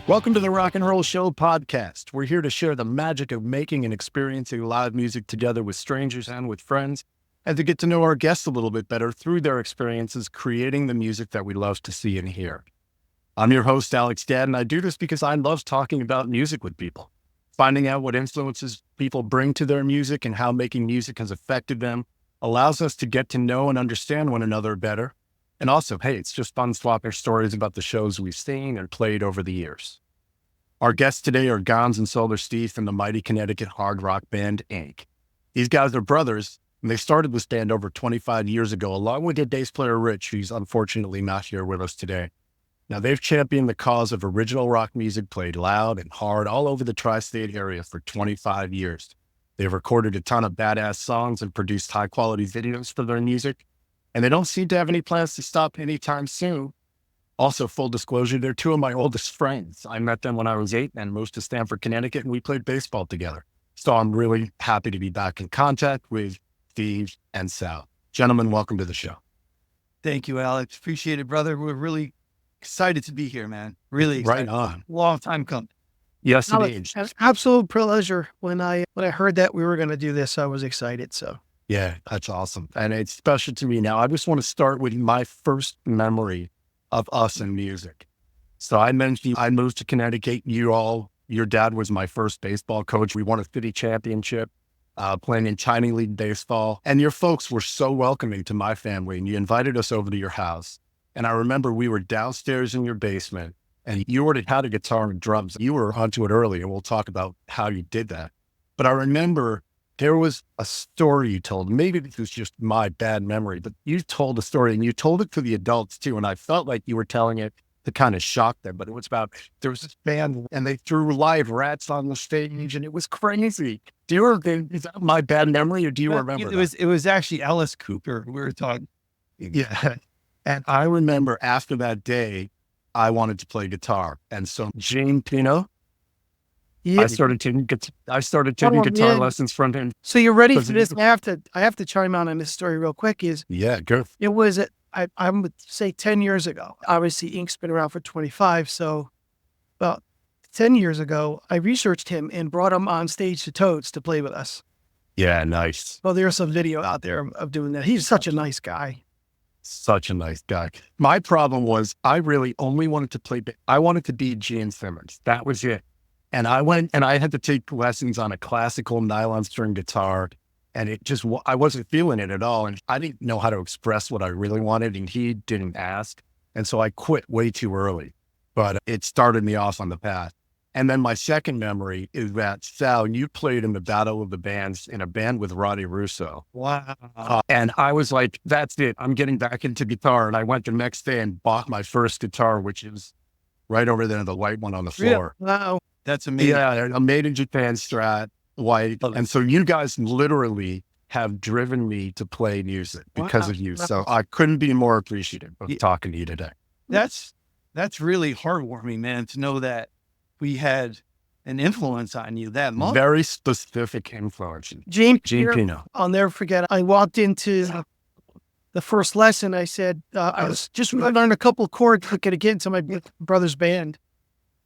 Welcome to the Rock and Roll Show podcast. We're here to share the magic of making and experiencing live music together with strangers and with friends, and to get to know our guests a little bit better through their experiences creating the music that we love to see and hear. I'm your host, Alex Gadd, and I do this because I love talking about music with people, finding out what influences people bring to their music and how making music has affected them allows us to get to know and understand one another better. And also, hey, it's just fun swapping stories about the shows we've seen and played over the years. Our guests today are Gonza and Sal Steve from the mighty Connecticut hard rock band, Inc. These guys are brothers, and they started this band over 25 years ago, along with their bass player, Rich, who's unfortunately not here with us today. Now, they've championed the cause of original rock music played loud and hard all over the tri-state area for 25 years. They've recorded a ton of badass songs and produced high-quality videos for their music, and they don't seem to have any plans to stop anytime soon. Also, full disclosure, they're two of my oldest friends. I met them when I was 8 and moved to Stamford, Connecticut, and we played baseball together. So I'm really happy to be back in contact with Steve and Sal. Gentlemen, welcome to the show. Thank you, Alex. Appreciate it, brother. We're really excited to be here, man. Really excited. Right on. Long time coming. Yes, Alex, indeed. an absolute pleasure. When I heard that we were going to do this, I was excited. So Yeah, that's awesome. And it's special to me now. I just want to start with my first memory of us in music. So I mentioned I moved to Connecticut. Your dad was my first baseball coach. We won a city championship playing in tiny league baseball. And your folks were so welcoming to my family, and you invited us over to your house. And I remember we were downstairs in your basement, and you already had a guitar and drums. You were onto it early, and we'll talk about how you did that. But I remember there was a story you told. Maybe this was just my bad memory, but you told a story, and you told it to the adults too. And I felt like you were telling it to kind of shock them, but it was about, there was this band and they threw live rats on the stage and it was crazy. Is that my bad memory, or do you remember It was actually Alice Cooper. We were talking. Yeah. And I remember after that day, I wanted to play guitar. And so Gene Pino, I started taking guitar lessons from him. So you're ready for this? I have to chime on this story real quick. Yeah, go. It was I would say 10 years ago. Obviously, Ink's been around for 25. So about 10 years ago, I researched him and brought him on stage to Toads to play with us. Yeah, nice. Well, there's some video out there of doing that. He's such a nice guy. Such a nice guy. My problem was I really only wanted to play. I wanted to be Gene Simmons. That was it. And I went and I had to take lessons on a classical nylon string guitar, and I wasn't feeling it at all. And I didn't know how to express what I really wanted, and he didn't ask. And so I quit way too early, but it started me off on the path. And then my second memory is that, Sal, you played in the Battle of the Bands in a band with Roddy Russo. Wow. And I was like, that's it. I'm getting back into guitar. And I went the next day and bought my first guitar, which is right over there, the white one on the floor. Yeah. Wow. That's amazing. Yeah, a made in Japan Strat, white. And so you guys literally have driven me to play music because of you. So I couldn't be more appreciative of talking to you today. That's really heartwarming, man, to know that we had an influence on you that much. Very specific influence. Gene Pino. I'll never forget. I walked into the first lesson. I said, I was just learning a couple of chords to get into my brother's band.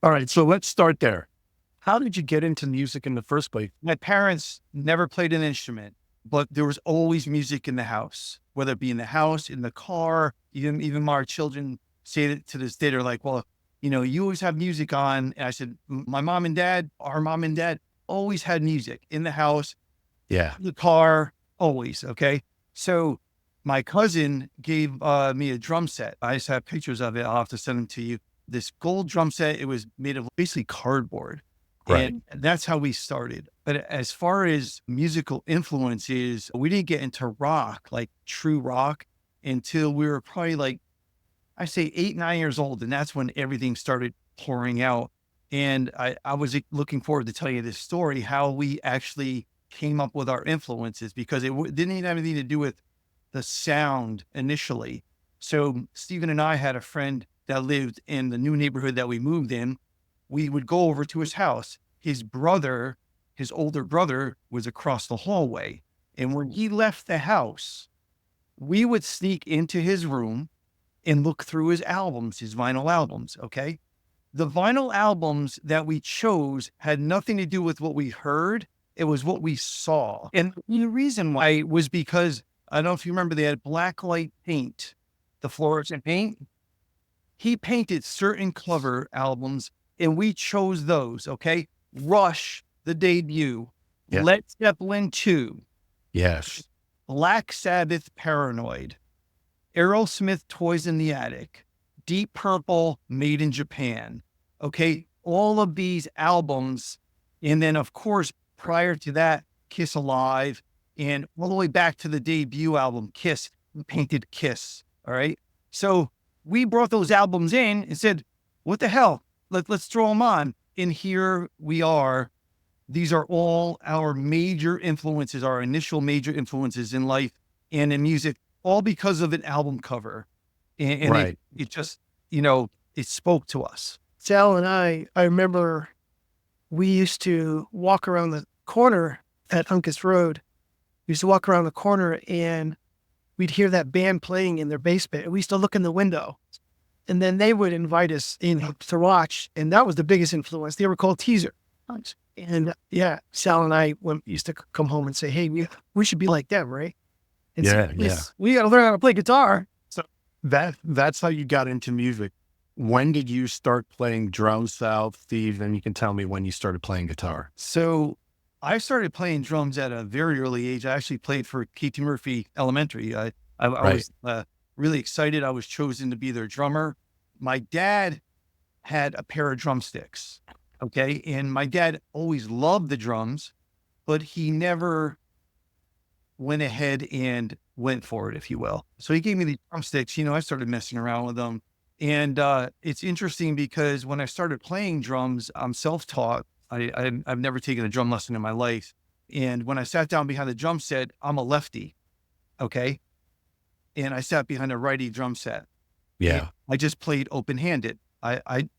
All right, so let's start there. How did you get into music in the first place? My parents never played an instrument, but there was always music in the house, whether it be in the house, in the car. Even our children say it to this day. They're like, well, you always have music on. And I said, our mom and dad always had music in the house, Yeah, the car, always. Okay. So my cousin gave me a drum set. I just have pictures of it. I'll have to send them to you. This gold drum set, it was made of basically cardboard. Right. And that's how we started. But as far as musical influences, we didn't get into rock, like true rock, until we were probably like, I say 8, 9 years old. And that's when everything started pouring out. And I was looking forward to telling you this story, how we actually came up with our influences, because it didn't have anything to do with the sound initially. So Stephen and I had a friend that lived in the new neighborhood that we moved in. We would go over to his house. His older brother was across the hallway. And when he left the house, we would sneak into his room and look through his albums, his vinyl albums. Okay. the vinyl albums that we chose had nothing to do with what we heard. It was what we saw. And the reason why was because, I don't know if you remember, they had blacklight paint, the fluorescent paint. He painted certain cover albums and we chose those, okay? Rush, the debut, Yeah. Led Zeppelin 2, Yes. Black Sabbath, Paranoid, Aerosmith, Toys in the Attic, Deep Purple, Made in Japan. Okay, all of these albums. And then, of course, prior to that, Kiss Alive, and all the way back to the debut album, Kiss, we painted Kiss. All right. So we brought those albums in and said, what the hell? Let's throw them on. And here we are. These are all our major influences, our initial major influences in life and in music, all because of an album cover. And Right. it just, it spoke to us. Sal and I remember we used to walk around the corner at Uncas Road. We used to walk around the corner and we'd hear that band playing in their basement. And we used to look in the window. And then they would invite us in to watch. And that was the biggest influence. They were called Teaser. And yeah, Sal and I used to come home and say, hey, we should be like them, right? And Yeah, so, yeah. we got to learn how to play guitar. That's how you got into music. When did you start playing drums, Sal, Steve? And you can tell me when you started playing guitar. So I started playing drums at a very early age. I actually played for Katie Murphy Elementary. I Right. was really excited. I was chosen to be their drummer. My dad had a pair of drumsticks. Okay. And my dad always loved the drums, but he never went ahead and went for it, if you will. So he gave me the drumsticks. I started messing around with them. And it's interesting because when I started playing drums, I'm self-taught. I've never taken a drum lesson in my life. And when I sat down behind the drum set, I'm a lefty. Okay. And I sat behind a righty drum set. Yeah. I just played open-handed.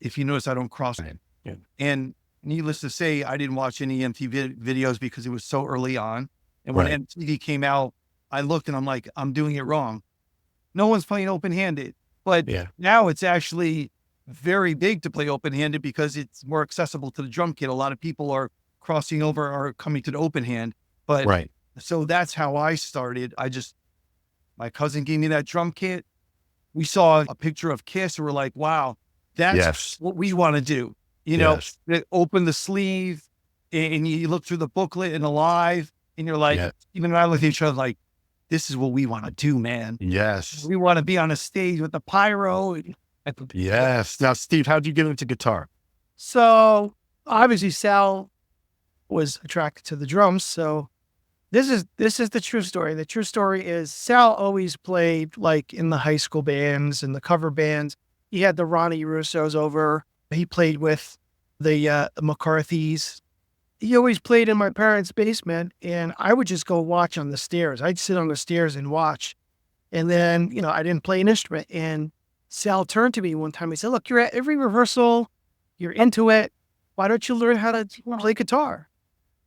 If you notice, I don't cross. Right. Yeah. And needless to say, I didn't watch any MTV videos because it was so early on. And when Right. MTV came out, I looked and I'm like, I'm doing it wrong. No one's playing open-handed. But Yeah. now it's actually very big to play open-handed because it's more accessible to the drum kit. A lot of people are crossing over or coming to the open hand. But Right. so that's how I started. My cousin gave me that drum kit. We saw a picture of Kiss and we're like, wow, that's Yes. what we want to do. Yes. They open the sleeve and you look through the booklet and Alive and you're like, Yeah. even I look at each other like, this is what we want to do, man. Yes. We want to be on a stage with the pyro. Yes. Now, Steve, how'd you get into guitar? So obviously Sal was attracted to the drums. So this is the true story. The true story is Sal always played like in the high school bands and the cover bands. He had the Ronnie Russos over. He played with the McCarthys. He always played in my parents' basement, and I would just go watch on the stairs. I'd sit on the stairs and watch. And then, I didn't play an instrument. And Sal turned to me one time. He said, look, you're at every rehearsal. You're into it. Why don't you learn how to play guitar?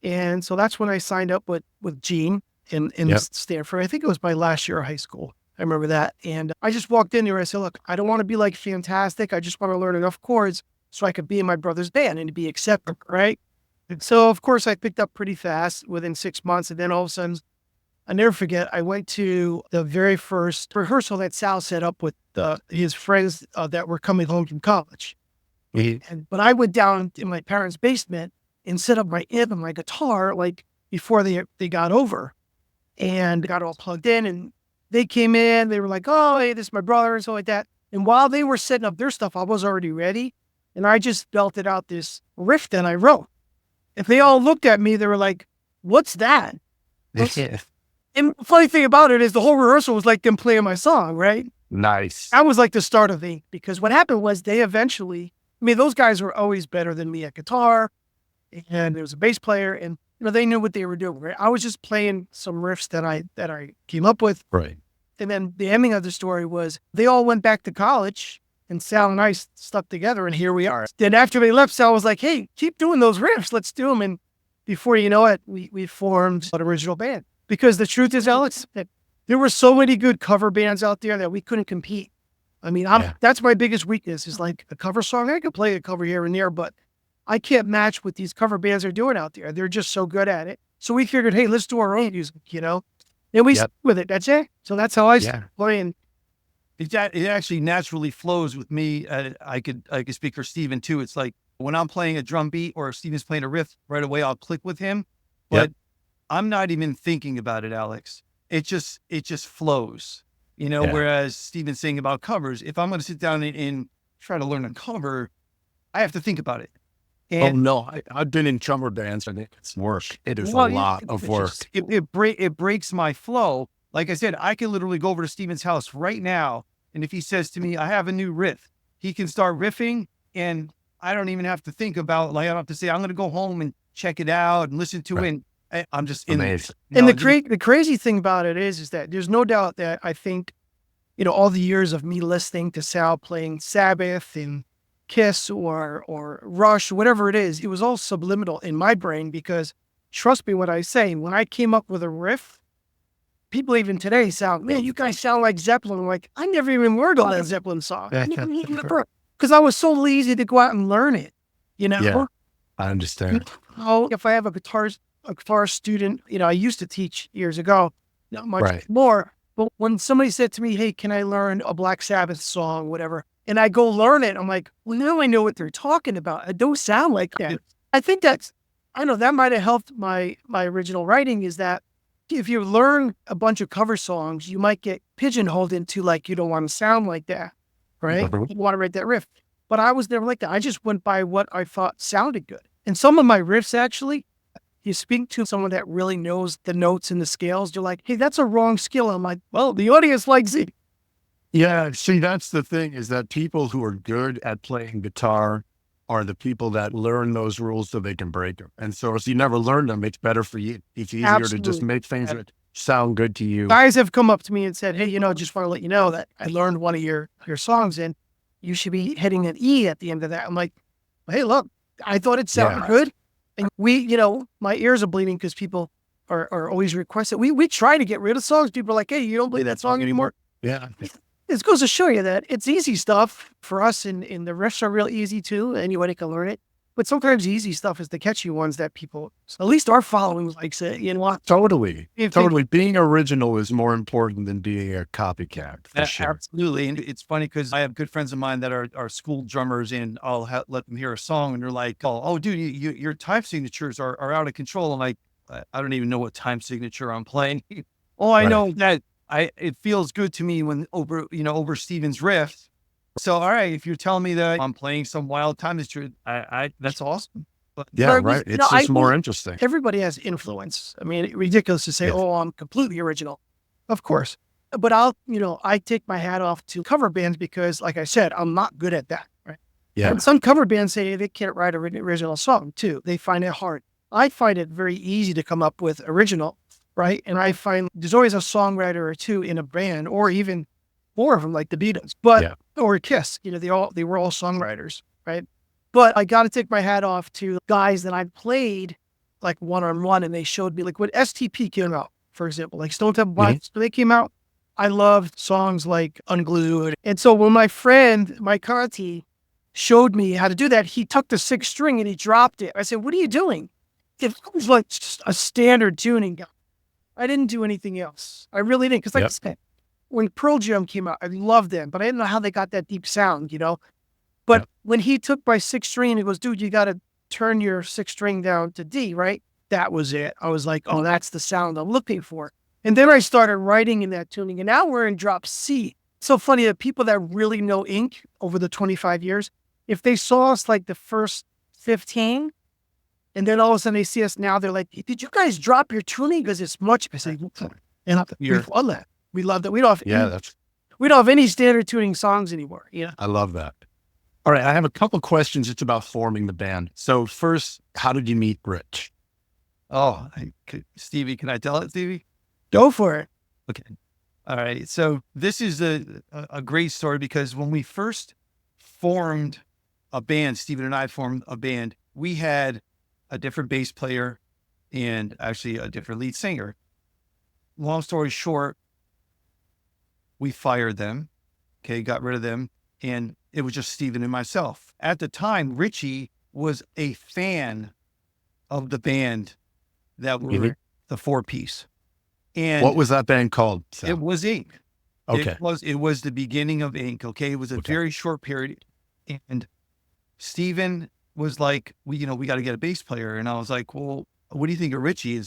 And so that's when I signed up with Gene in Yep. Stanford. I think it was my last year of high school. I remember that. And I just walked in there. I said, look, I don't want to be like fantastic. I just want to learn enough chords so I could be in my brother's band and to be accepted, right? And so, of course, I picked up pretty fast within 6 months. And then all of a sudden, I never forget, I went to the very first rehearsal that Sal set up with his friends that were coming home from college. But I went down in my parents' basement and set up my amp and my guitar like before they got over and got all plugged in. And they came in, they were like, oh, hey, this is my brother and so like that. And while they were setting up their stuff, I was already ready. And I just belted out this riff that I wrote. If they all looked at me, they were like, what's that? And the funny thing about it is the whole rehearsal was like them playing my song, right? Nice. That was like the start of Ink, because what happened was they eventually, those guys were always better than me at guitar, and there was a bass player, and they knew what they were doing, right? I was just playing some riffs that I came up with. Right. And then the ending of the story was they all went back to college, and Sal and I stuck together, and here we are. Then after they left, Sal was like, hey, keep doing those riffs. Let's do them. And before you know it, we formed an original band. Because the truth is, Alex, that there were so many good cover bands out there that we couldn't compete. I mean, Yeah. that's my biggest weakness is like a cover song. I could play a cover here and there, but I can't match what these cover bands are doing out there. They're just so good at it. So we figured, hey, let's do our own music, and we stick with it. That's it. So that's how I started playing. It actually naturally flows with me. I could speak for Steven too. It's like when I'm playing a drum beat or Steven's playing a riff right away, I'll click with him, but I'm not even thinking about it, Alex. It just flows, whereas Steven's saying about covers, if I'm going to sit down and try to learn a cover, I have to think about it. And I've been in cover bands and it's work. It is a lot of work. It breaks my flow. Like I said, I can literally go over to Steven's house right now. And if he says to me, I have a new riff, he can start riffing and I don't even have to think about, like, I don't have to say, I'm going to go home and check it out and listen to it. And I'm just amazing. And the crazy thing about it is that there's no doubt that I think, all the years of me listening to Sal playing Sabbath and Kiss or Rush, whatever it is, it was all subliminal in my brain because trust me when I say, when I came up with a riff, people even today sound, man, you guys sound like Zeppelin. I'm like, I never even learned all that Zeppelin song. Because I was so lazy to go out and learn it, Yeah, I understand. If I have a guitar student, I used to teach years ago, not much more. But when somebody said to me, hey, can I learn a Black Sabbath song, whatever, and I go learn it, I'm like, well, now I know what they're talking about. It don't sound like that. I think that might have helped my original writing is that if you learn a bunch of cover songs, you might get pigeonholed into like, you don't want to sound like that, right? You want to write that riff. But I was never like that. I just went by what I thought sounded good. And some of my riffs, actually, you speak to someone that really knows the notes and the scales, you're like, hey, that's a wrong scale. I'm like, well, the audience likes it. Yeah, see, that's the thing is that people who are good at playing guitar are the people that learn those rules so they can break them. And so if you never learn them, it's better for you. It's easier to just make things that sound good to you. Guys have come up to me and said, hey, just want to let you know that I learned one of your songs and you should be hitting an E at the end of that. I'm like, hey, look, I thought it sounded good. And my ears are bleeding because people are always requesting. We try to get rid of songs. People are like, hey, you don't play that song anymore. Yeah. This goes to show you that it's easy stuff for us, and the riffs are real easy too. Anybody can learn it. But sometimes easy stuff is the catchy ones that people, at least our following likes it. Totally. Being original is more important than being a copycat. For sure. Absolutely. And it's funny because I have good friends of mine that are school drummers and I'll let them hear a song and they're like, oh dude, your time signatures are out of control. I'm like, I don't even know what time signature I'm playing. I know that it feels good to me when over Steven's riff. So, all right, if you're telling me that I'm playing some wild time, that's awesome. But right. It's just more interesting. Everybody has influence. I mean, it's ridiculous to say, I'm completely original. Of course. But I take my hat off to cover bands because, like I said, I'm not good at that. Right. Yeah. And some cover bands say they can't write an original song too. They find it hard. I find it very easy to come up with original. Right. And I find there's always a songwriter or two in a band, or even more of them like the Beatles, or Kiss, they were all songwriters. Right. But I got to take my hat off to guys that I played like one-on-one and they showed me like when STP came out, for example, like Stone Temple Pilots, when they came out, I loved songs like Unglued. And so when my friend, Mike Conti, showed me how to do that, he took the sixth string and he dropped it. I said, what are you doing? It was like just a standard tuning. I didn't do anything else. I really didn't. Because like I said, when Pearl Jam came out, I loved them, but I didn't know how they got that deep sound, But when he took my sixth string and he goes, dude, you got to turn your sixth string down to D, right? That was it. I was like, oh, that's the sound I'm looking for. And then I started writing in that tuning, and now we're in drop C. It's so funny that people that really know ink over the 25 years, if they saw us like the first 15, and then all of a sudden they see us now, they're like, did you guys drop your tuning? Because it's much better. And we love that. We love that. We don't have any standard tuning songs anymore. I love that. All right. I have a couple questions just about forming the band. So first, how did you meet Rich? Oh, Stevie, can I tell it, Stevie? Go for it. Okay. All right. So this is a great story because when we first formed a band, Steven and I formed a band, we had a different bass player and actually a different lead singer. Long story short, we fired them Okay, got rid of them. And it was just Steven and myself. At the time, Richie was a fan of the band that we were the 4-piece. And what was that band called, Sal? it was Ink. Okay. It was the beginning of Ink. Okay. It was a very short period. And Steven was like, we got to get a bass player. And I was like, well, what do you think of Richie?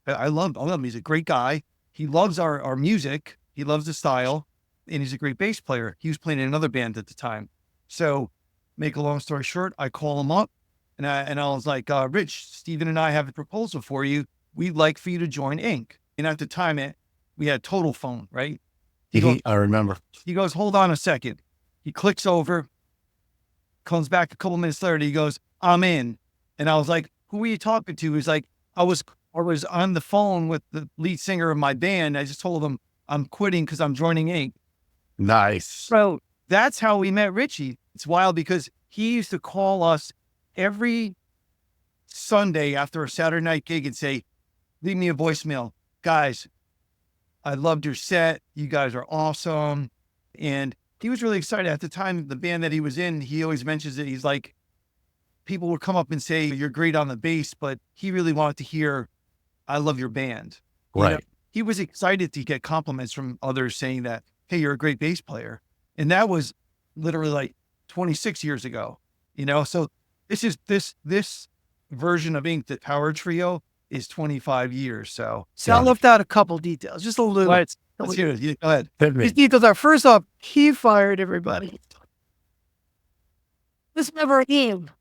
I love him. He's a great guy. He loves our music. He loves the style, and he's a great bass player. He was playing in another band at the time. So make a long story short, I call him up and I was like, Rich, Steven and I have a proposal for you. We'd like for you to join Ink. And at the time we had Total Phone, right? I remember. He goes, hold on a second. He clicks over, comes back a couple minutes later. He goes, I'm in. And I was like, who are you talking to? He's like, I was on the phone with the lead singer of my band. I just told him I'm quitting because I'm joining Ink. Nice. So that's how we met Richie. It's wild because he used to call us every Sunday after a Saturday night gig and say, leave me a voicemail. Guys, I loved your set. You guys are awesome. And he was really excited. At the time, the band that he was in, he always mentions it. He's like, people would come up and say, you're great on the bass, but he really wanted to hear, I love your band. Right. You know, he was excited to get compliments from others saying that, hey, you're a great bass player. And that was literally like 26 years ago, So this version of Ink, the Power Trio, is 25 years. So I left out a couple details, just a little. Let's hear it. Go ahead. These details are, first off, he fired everybody. This never came.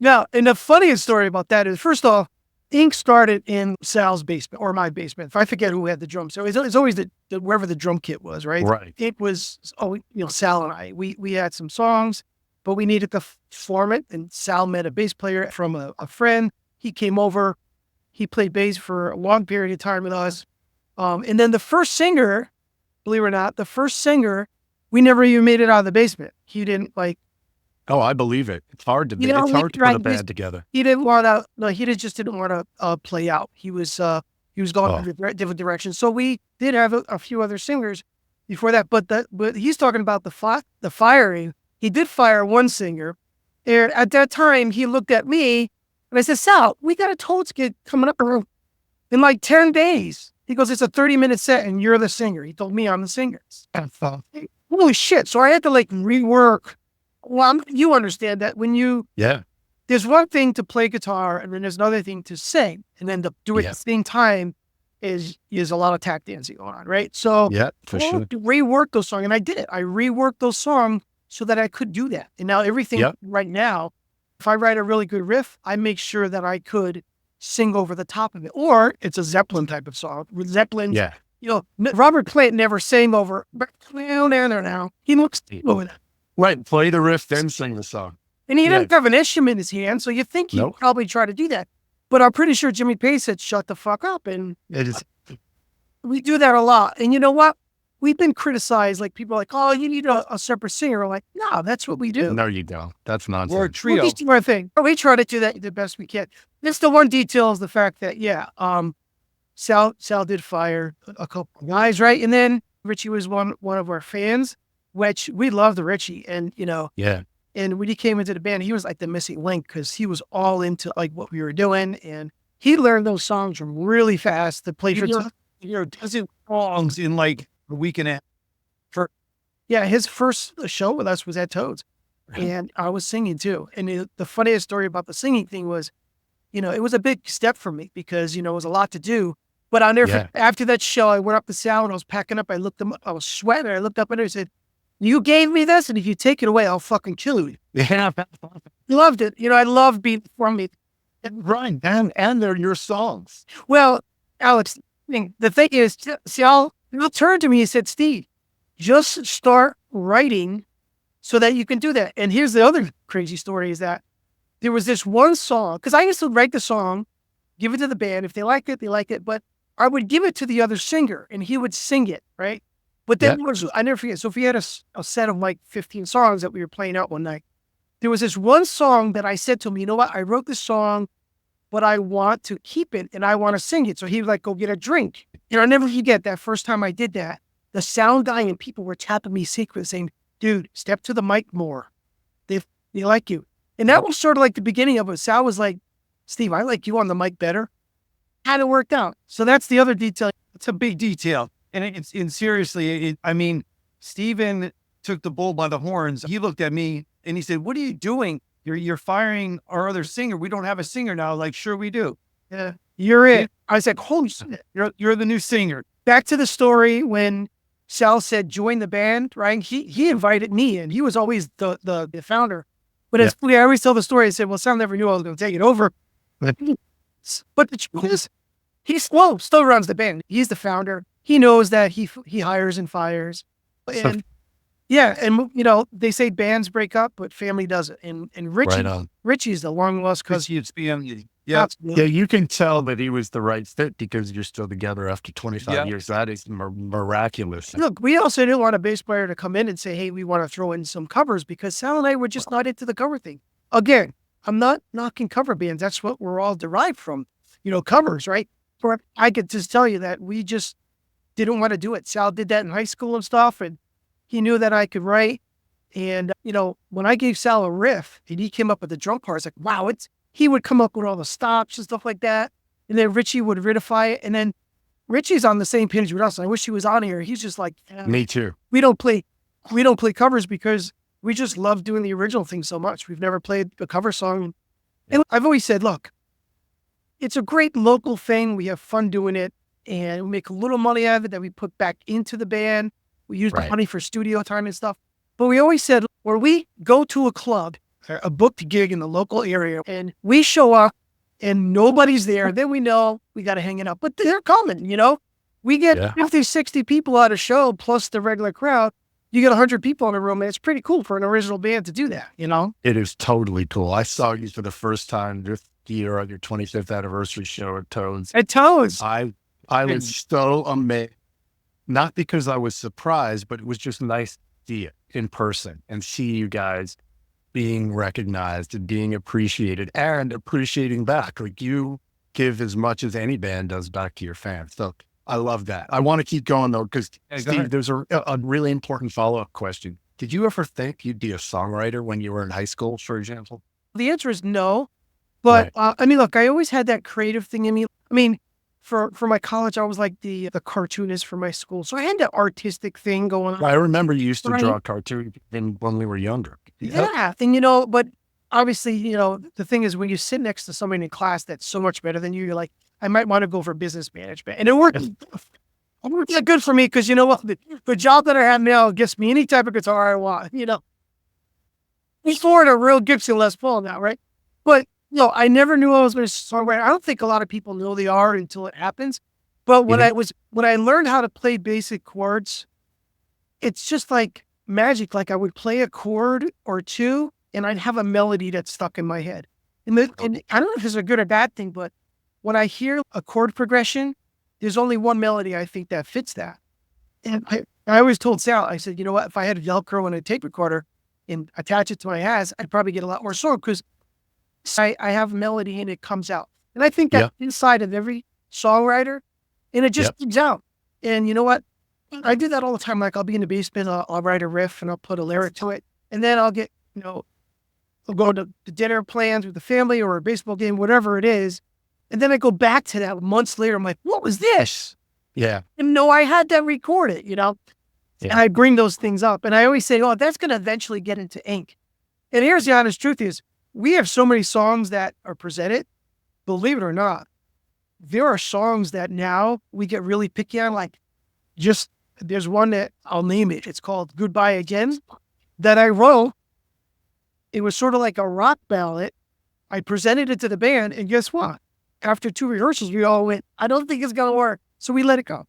Now, and the funniest story about that is, first off, Ink started in Sal's basement or my basement. If I forget who had the drum, so it's always the wherever the drum kit was, right? Right. It was Sal and I. We had some songs, but we needed to form it. And Sal met a bass player from a friend. He came over. He played bass for a long period of time with us. And then the first singer, believe it or not, we never even made it out of the basement. He didn't like. Oh, I believe it. It's hard to it's hard to put a band together. He didn't want to. No, he just didn't want to play out. He was going in a different direction. So we did have a few other singers before that. But he's talking about the firing. He did fire one singer, and at that time he looked at me and I said, "Sal, we got a Toads gig coming up in like 10 days." He goes, "It's a 30-minute set, and you're the singer." He told me I'm the singer. Holy shit! So I had to like rework. Well, you understand that when there's one thing to play guitar and then there's another thing to sing, and then to do it at the same time is a lot of tap dancing going on, right? So for sure. Rework those songs, and I did it. I reworked those songs so that I could do that. And now everything right now, if I write a really good riff, I make sure that I could sing over the top of it, or it's a Zeppelin type of song. Zeppelin, Robert Plant never sang over. Now he looks over that. Right, play the riff, then sing the song. And he didn't have an instrument in his hand, so you think he'd probably try to do that. But I'm pretty sure Jimmy Page said, shut the fuck up. And we do that a lot. And you know what? We've been criticized. Like, people are like, oh, you need a separate singer. I'm like, no, that's what we do. No, you don't. That's nonsense. We're a trio. We'll do our thing. We try to do that the best we can. Just the one detail is the fact that, Sal did fire a couple of guys, right? And then Richie was one of our fans, which we loved Richie. And, and when he came into the band, he was like the missing link because he was all into like what we were doing. And he learned those songs really fast to play for dozen songs in like a week and a half. His first show with us was at Toads. And I was singing too. And the funniest story about the singing thing was, it was a big step for me because, it was a lot to do. But after that show, I went up to Sal and I was packing up. I looked him up. I was sweating. I looked up at her and said, you gave me this, and if you take it away, I'll fucking kill you. Yeah. Loved it. I love being from me. Right. And they're your songs. Well, Alex, the thing is, Sal turned to me and said, Steve, just start writing so that you can do that. And here's the other crazy story is that there was this one song, because I used to write the song, give it to the band. If they liked it, they liked it. But I would give it to the other singer, and he would sing it, right? But then I never forget. So if we had a set of like 15 songs that we were playing out one night, there was this one song that I said to him, you know what? I wrote this song, but I want to keep it and I want to sing it. So he was like, go get a drink. I'll never forget that first time I did that. the sound guy and people were tapping me secretly saying, dude, step to the mic more. They like you. And that was sort of like the beginning of it. Sal was like, Steve, I like you on the mic better. Had it worked out. So that's the other detail. It's a big detail. And seriously, I mean, Steven took the bull by the horns. He looked at me and he said, what are you doing? You're firing our other singer. We don't have a singer now. Like, sure we do. Yeah, you're it. I was like, holy shit. You're the new singer. Back to the story when Sal said, join the band, right? He invited me and he was always the founder. But it's funny, I always tell the story. I said, well, Sal never knew I was going to take it over. But the truth is, still runs the band. He's the founder. He knows that he hires and fires. And they say bands break up, but family doesn't. And Richie's the long lost cousin. It's family. Yeah, you can tell that he was the right fit because you're still together after 25 years. That is miraculous. Look, we also didn't want a bass player to come in and say, hey, we want to throw in some covers because Sal and I were just not into the cover thing. Again, I'm not knocking cover bands. That's what we're all derived from, covers, right? But I could just tell you that we just didn't want to do it. Sal did that in high school and stuff, and he knew that I could write. And, when I gave Sal a riff and he came up with the drum part, it's like, wow, he would come up with all the stops and stuff like that. And then Richie would riffify it. And then Richie's on the same page with us. I wish he was on here. He's just like, me too. We don't play covers because we just love doing the original thing so much. We've never played a cover song. And I've always said, look, it's a great local thing. We have fun doing it and we make a little money out of it that we put back into the band. We use the money for studio time and stuff. But we always said, where we go to a club, a booked gig in the local area, and we show up and nobody's there, then we know we got to hang it up. But they're coming, We get 50, 60 people at a show plus the regular crowd. You get 100 people in a room, and it's pretty cool for an original band to do that, It is totally cool. I saw you for the first time this year on your 25th anniversary show at Tones. At Tones. I was so amazed. Not because I was surprised, but it was just nice to see it in person and see you guys being recognized and being appreciated and appreciating back. Like you give as much as any band does back to your fans. So I love that. I want to keep going though, because Steve, there's a really important follow-up question. Did you ever think you'd be a songwriter when you were in high school, for example? The answer is no. But look, I always had that creative thing in me. I mean, for my college, I was like the cartoonist for my school. So I had that artistic thing going on. I remember you used to draw cartoons when we were younger. Yeah. And, but obviously, the thing is when you sit next to somebody in class that's so much better than you, you're like, I might want to go for business management. And it worked. It worked out good for me because you know what? The job that I have now gets me any type of guitar I want, We afford a real Gibson Les Paul now, right? But I never knew I was going to songwrite. I don't think a lot of people know the art until it happens. But when I learned how to play basic chords, it's just like magic. Like I would play a chord or two and I'd have a melody that's stuck in my head. And I don't know if it's a good or bad thing, but when I hear a chord progression, there's only one melody I think that fits that. And I always told Sal, I said, you know what, if I had a Velcro and a tape recorder and attach it to my ass, I'd probably get a lot more song because I have melody and it comes out. And I think that's inside of every songwriter and it just comes out. And you know what? I do that all the time. Like I'll be in the basement, I'll write a riff and I'll put a lyric to it. And then I'll get, I'll go to the dinner plans with the family or a baseball game, whatever it is. And then I go back to that months later. I'm like, what was this? Yeah. And I had that recorded, And I bring those things up. And I always say, that's going to eventually get into ink. And here's the honest truth is, we have so many songs that are presented, believe it or not, there are songs that now we get really picky on, like there's one that I'll name it. It's called Goodbye Again that I wrote. It was sort of like a rock ballad. I presented it to the band and guess what? After 2 rehearsals, we all went, I don't think it's going to work. So we let it go.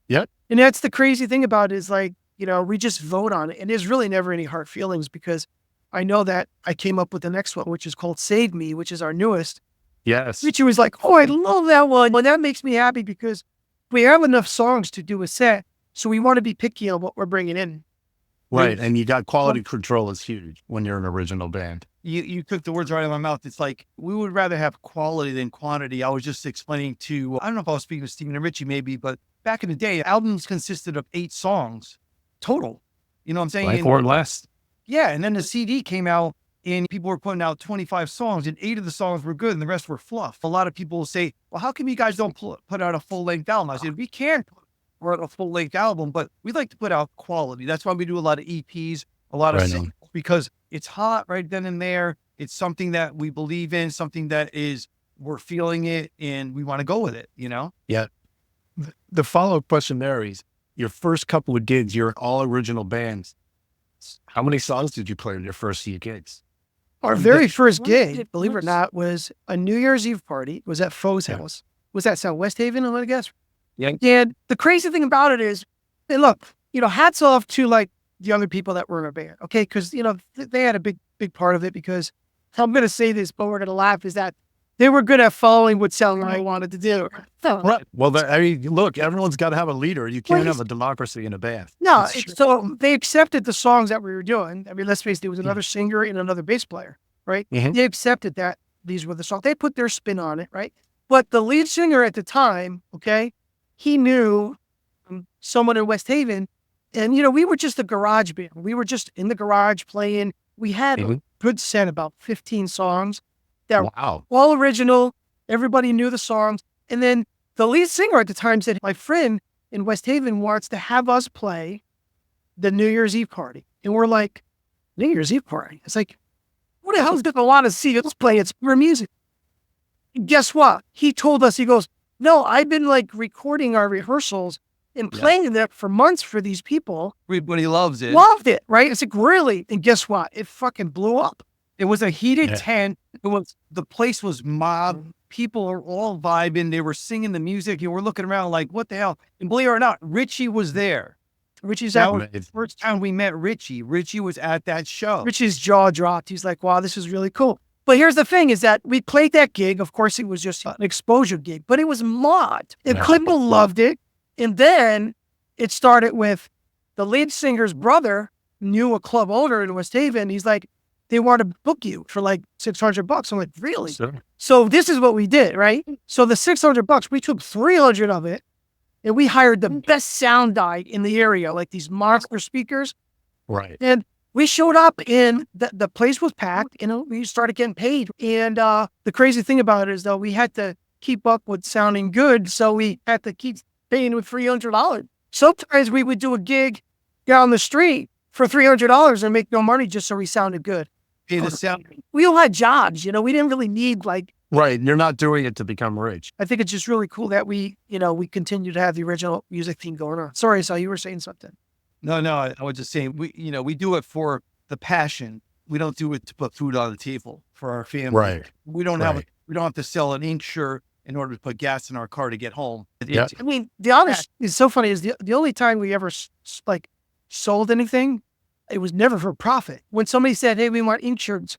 Yep. And that's the crazy thing about it is like, we just vote on it. And there's really never any hard feelings because I know that I came up with the next one, which is called Save Me, which is our newest. Yes. Richie was like, I love that one. And that makes me happy because we have enough songs to do a set. So we want to be picky on what we're bringing in. Right. And you got quality control is huge when you're an original band. You took the words right out of my mouth. It's like, we would rather have quality than quantity. I was just explaining to, I don't know if I was speaking with Stephen and Richie maybe, but back in the day, albums consisted of 8 songs total. You know what I'm saying? Like or less. Yeah. And then the CD came out and people were putting out 25 songs and 8 of the songs were good and the rest were fluff. A lot of people will say, well, how come you guys don't put out a full length album? I said, we can put out a full length album, but we like to put out quality. That's why we do a lot of EPs, a lot of singles, because it's hot right then and there. It's something that we believe in, something that is, we're feeling it and we want to go with it, you know? Yeah. The follow-up question there is, your first couple of gigs, you're all original bands. How many songs did you play in your first few gigs? Our very first gig, believe it or not, was a New Year's Eve party. It was at Foe's house. Was that South West Haven, I guess? Yeah. And the crazy thing about it is, and look, hats off to like the other people that were in our band, okay? Because, they had a big part of it, because I'm going to say this, but we're going to laugh, is that they were good at following what Sal and I wanted to do. Right. Well, look, everyone's got to have a leader. You can't have a democracy in a band. No, so they accepted the songs that we were doing. I mean, let's face it, there was another singer and another bass player, right? Mm-hmm. They accepted that these were the songs. They put their spin on it, right? But the lead singer at the time, okay, he knew someone in West Haven, and, we were just a garage band. We were just in the garage playing. We had a good set, about 15 songs that were all original. Everybody knew the songs. And then the lead singer at the time said, my friend in West Haven wants to have us play the New Year's Eve party. And we're like, New Year's Eve party? It's like, what the hell's going to want to see us play? It's for music. And guess what? He told us, he goes, no, I've been like recording our rehearsals and playing them for months for these people. Everybody loves it. Loved it, right? It's like, really? And guess what? It fucking blew up. It was a heated tent. The place was mobbed. People are all vibing. They were singing the music. And we're looking around like, what the hell? And believe it or not, Richie was there. Richie's that was the first time we met Richie. Richie was at that show. Richie's jaw dropped. He's like, wow, this is really cool. But here's the thing, is that we played that gig. Of course, it was just an exposure gig, but it was mobbed. And people loved it. And then it started with the lead singer's brother knew a club owner in West Haven. He's like, they want to book you for like $600. I'm like, really? Sure. So this is what we did, right? So the $600, we took 300 of it and we hired the best sound guy in the area, like these monster speakers. Right. And we showed up and the place was packed, we started getting paid. And the crazy thing about it is, though, we had to keep up with sounding good. So we had to keep paying with $300. Sometimes we would do a gig down the street for $300 and make no money just so we sounded good. Hey, the sound. We all had jobs, we didn't really need like. Right. You're not doing it to become rich. I think it's just really cool that we continue to have the original music theme going on. Sorry, Sal, you were saying something. No, I was just saying, we do it for the passion. We don't do it to put food on the table for our family. Right. We don't have to sell an ink shirt in order to put gas in our car to get home. I mean, the honest is so funny, is the only time we ever like sold anything, it was never for profit. When somebody said, hey, we want ink shirts,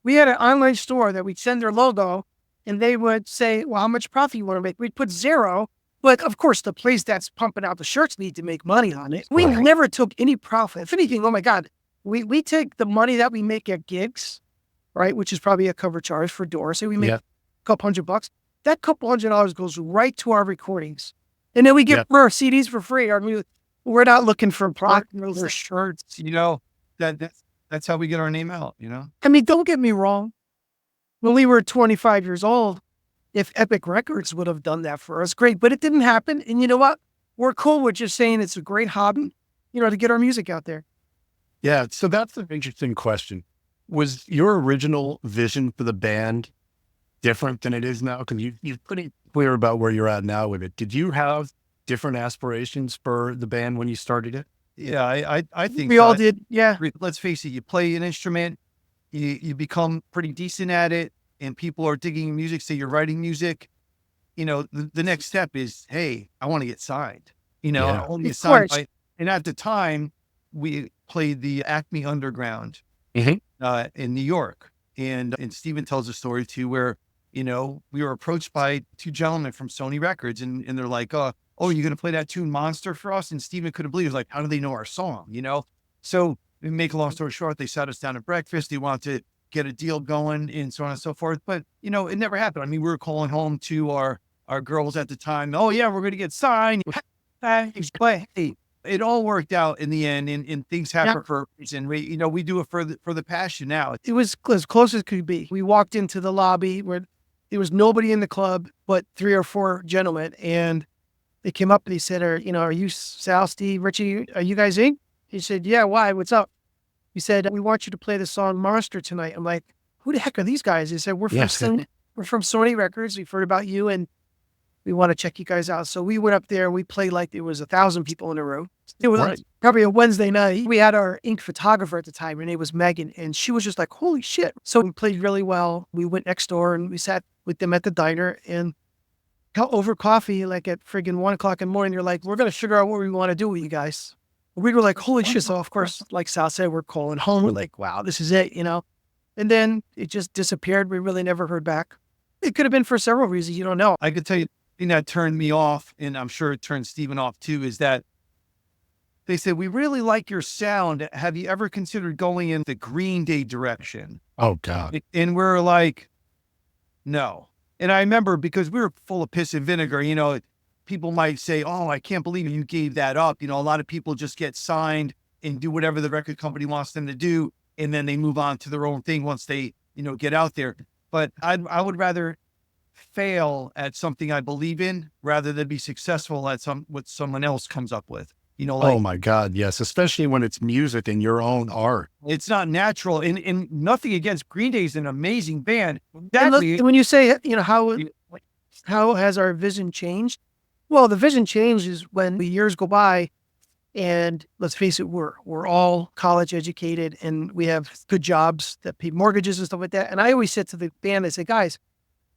we had an online store that we'd send their logo and they would say, well, how much profit you want to make? We'd put 0. But of course, the place that's pumping out the shirts need to make money on it. We never took any profit. If anything, oh my God, we take the money that we make at gigs, right? Which is probably a cover charge for doors. Say we make a couple $100. That couple $100 goes right to our recordings. And then we get our CDs for free. I mean, we're not looking for profit or shirts. That's how we get our name out, I mean, don't get me wrong. When we were 25 years old, if Epic Records would have done that for us, great. But it didn't happen. And you know what? We're cool with just saying it's a great hobby, to get our music out there. Yeah. So that's an interesting question. Was your original vision for the band different than it is now? Because you're pretty clear about where you're at now with it. Did you have different aspirations for the band when you started it? Yeah, I think we all did. Yeah. Let's face it. You play an instrument, you become pretty decent at it, and people are digging your music, say you're writing music. The next step is, hey, I want to get signed. I want to get signed. And at the time, we played the Acme Underground in New York. And Steven tells a story too, where, we were approached by 2 gentlemen from Sony Records and they're like, oh, you're going to play that tune Monster for us? And Steven couldn't believe it. He was like, how do they know our song? So make a long story short, they sat us down at breakfast. They wanted to get a deal going and so on and so forth. But, it never happened. I mean, we were calling home to our girls at the time. Oh yeah, we're going to get signed. But hey, it all worked out in the end, and things happen for a reason. We do it for the passion now. It was as close as could be. We walked into the lobby where there was nobody in the club but 3 or 4 gentlemen, and they came up and they said, are you Sal, Steve, Richie, are you guys in? He said, yeah, why? What's up? He said, we want you to play the song Monster tonight. I'm like, who the heck are these guys? He said, we're from Sony Records. We've heard about you and we want to check you guys out. So we went up there and we played like there was 1,000 people in a room. It was probably a Wednesday night. We had our ink photographer at the time. Her name was Megan, and she was just like, holy shit. So we played really well. We went next door and we sat with them at the diner and got over coffee like at friggin' 1 o'clock in the morning. They're like, we're going to figure out what we want to do with you guys. We were like, holy shit. So of course, like Sal said, we're calling home. We're like, wow, this is it, And then it just disappeared. We really never heard back. It could have been for several reasons. You don't know. I could tell you the thing that turned me off, and I'm sure it turned Steven off too, is that they said, we really like your sound. Have you ever considered going in the Green Day direction? Oh, God. And we're like, no. And I remember because we were full of piss and vinegar, people might say, oh, I can't believe you gave that up. A lot of people just get signed and do whatever the record company wants them to do. And then they move on to their own thing once they, get out there. But I would rather fail at something I believe in rather than be successful at what someone else comes up with. Oh my God, yes. Especially when it's music and your own art. It's not natural. And nothing against Green Day is an amazing band. And look, when you say, how has our vision changed? Well, the vision changes when the years go by and let's face it, we're all college educated and we have good jobs that pay mortgages and stuff like that. And I always said to the band, I say, guys,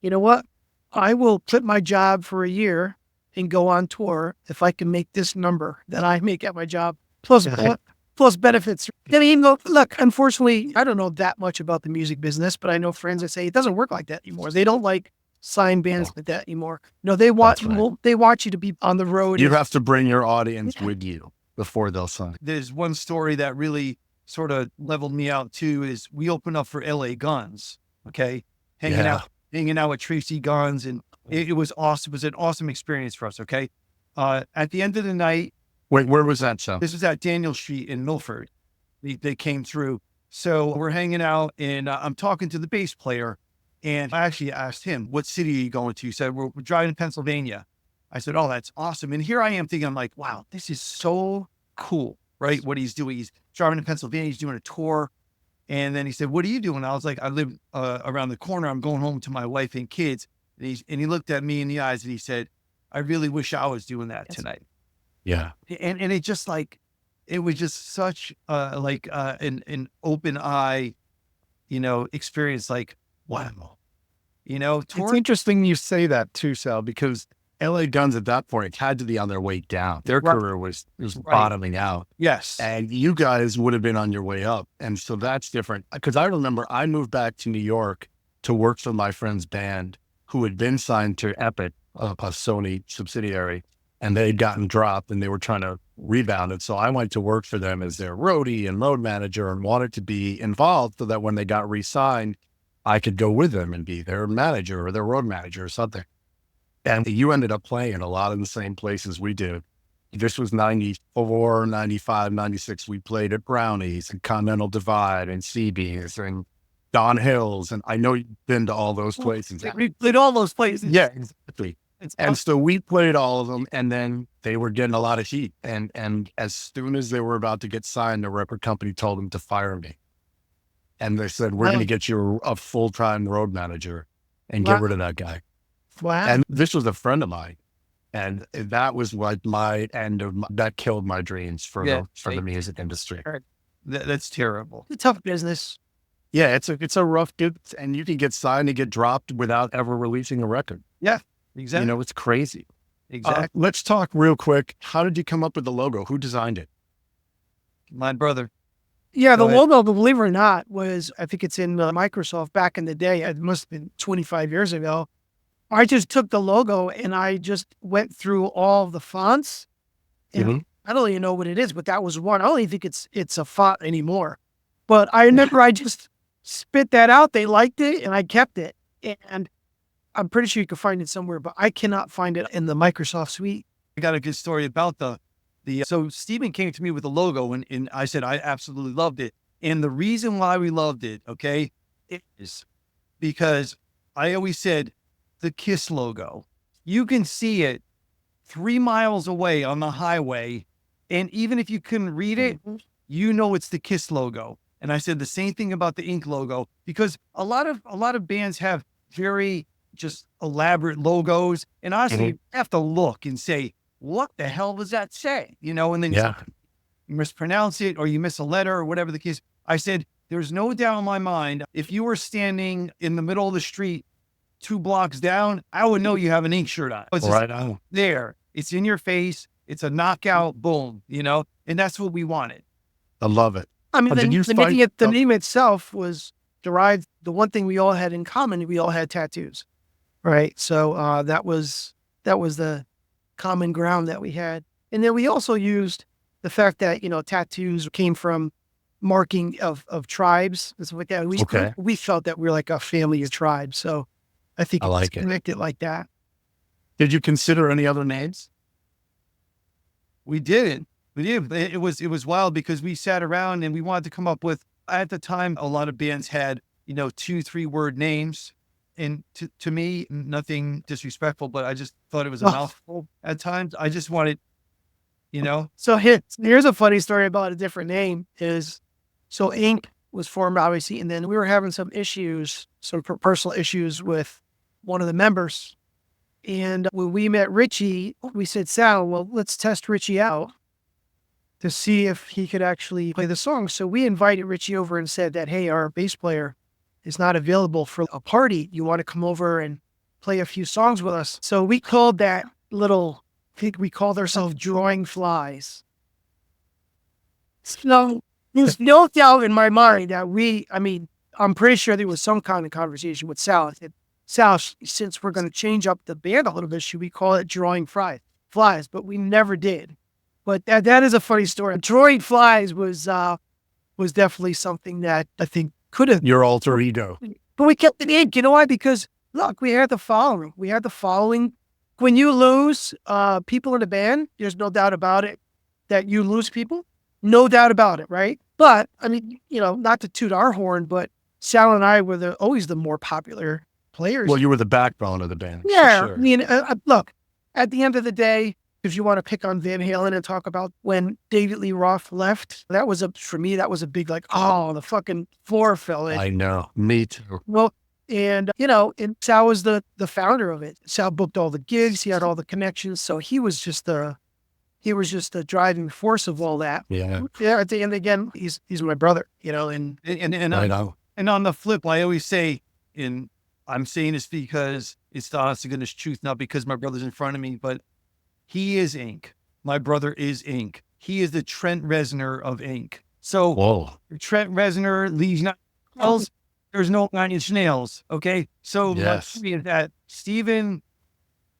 you know what? I will quit my job for a year and go on tour if I can make this number that I make at my job, plus benefits. I mean, look, unfortunately, I don't know that much about the music business, but I know friends that say it doesn't work like that anymore. They don't like sign bands like that anymore. No, they want you to be on the road. You have to bring your audience with you before they'll sign. There's one story that really sort of leveled me out too, is we opened up for LA Guns, okay? Hanging out with Tracy Guns, and it was awesome. It was an awesome experience for us, okay? At the end of the night. Wait, where was that show? This was at Daniel Street in Milford. They came through. So we're hanging out and I'm talking to the bass player, and I actually asked him, what city are you going to? He said, we're driving to Pennsylvania. I said, oh, that's awesome. And here I am thinking, I'm like, wow, this is so cool, right? What he's doing. He's driving to Pennsylvania. He's doing a tour. And then he said, what are you doing? I was like, I live around the corner. I'm going home to my wife and kids. And he looked at me in the eyes and he said, I really wish I was doing that tonight. Yeah. And it just like, it was just such an open eye, experience. Like, wow, It's interesting you say that too, Sal, because LA Guns at that point had to be on their way down. Their career was bottoming out. Yes. And you guys would have been on your way up. And so that's different. Because I remember I moved back to New York to work for my friend's band who had been signed to Epic, a Sony subsidiary, and they had gotten dropped and they were trying to rebound it. So I went to work for them as their roadie and road manager and wanted to be involved so that when they got re-signed, I could go with them and be their manager or their road manager or something. And you ended up playing a lot of the same places we did. This was 94, 95, 96. We played at Brownies and Continental Divide and CB's and Don Hills. And I know you've been to all those places. We played all those places. Yeah, exactly. And so we played all of them, and then they were getting a lot of heat. And as soon as they were about to get signed, the record company told them to fire me. And they said, we're going to get you a full-time road manager and get rid of that guy. Wow. And this was a friend of mine. And that was like my end of that killed my dreams for the music industry. That's terrible. It's a tough business. Yeah, it's a rough gig, and you can get signed and get dropped without ever releasing a record. Yeah, exactly. It's crazy. Exactly. Let's talk real quick. How did you come up with the logo? Who designed it? My brother. Yeah, the logo, believe it or not, I think it's in Microsoft back in the day. It must have been 25 years ago. I just took the logo and I just went through all the fonts. And I don't even know what it is, but that was one. I don't even think it's a font anymore. But I remember I just spit that out. They liked it and I kept it. And I'm pretty sure you can find it somewhere, but I cannot find it in the Microsoft suite. I got a good story about so Steven came to me with the logo and I said, I absolutely loved it. And the reason why we loved it, okay, is because I always said the KISS logo, you can see it 3 miles away on the highway. And even if you couldn't read it, you know, it's the KISS logo. And I said the same thing about the Ink logo, because a lot of bands have very just elaborate logos. And honestly, you have to look and say, what the hell does that say? You know, and then you mispronounce it or you miss a letter or whatever the case. I said, there's no doubt in my mind, if you were standing in the middle of the street 2 blocks down, I would know you have an Ink shirt on. It's Right on. there. It's in your face. It's a knockout, boom, you know, and that's what we wanted. I love it. I mean, Did you the name itself was derived. The one thing we all had in common, we all had tattoos, right? So that was the common ground that we had. And then we also used the fact that, you know, tattoos came from marking of tribes and stuff like that. We felt that we were like a family of tribes. So I think it's connected like that. Did you consider any other names? We didn't. We did. It was wild because we sat around and we wanted to come up with, at the time, a lot of bands had, you know, 2-3 word names. And to me, nothing disrespectful, but I just thought it was a mouthful at times. I just wanted, you know. So here's a funny story about a different name so Ink was formed, obviously. And then we were having some issues, some personal issues with one of the members. And when we met Richie, we said, Sal, well, let's test Richie out to see if he could actually play the song. So we invited Richie over and said that, hey, our bass player is not available for a party. You want to come over and play a few songs with us? So we called that I think we called ourselves Drawing Flies. So there's no doubt in my mind that I'm pretty sure there was some kind of conversation with Sal. I said, Sal, since we're going to change up the band a little bit, should we call it Drawing Flies? But we never did. But that is a funny story. Drawing Flies was definitely something that I think could have. Your alter ego. But we kept it in. You know why? Because, look, we had the following. When you lose people in a band, there's no doubt about it that you lose people. No doubt about it, right? But, I mean, you know, not to toot our horn, but Sal and I were always the more popular players. Well, you were the backbone of the band. Yeah. Sure. I mean, look, at the end of the day, if you want to pick on Van Halen and talk about when David Lee Roth left, for me, that was a big, like, oh, the fucking floor fell in. I know. Me too. Well, and, you know, and Sal was the founder of it. Sal booked all the gigs. He had all the connections. So he was just the driving force of all that. Yeah. Yeah. At the end, again, he's my brother, you know, and I know. And on the flip, I always say, and I'm saying this because it's the honest to goodness truth, not because my brother's in front of me, but he is Ink. My brother is Ink. He is the Trent Reznor of Ink. So Trent Reznor leaves nails. There's no 9 Inch Nails. Okay. So that Steven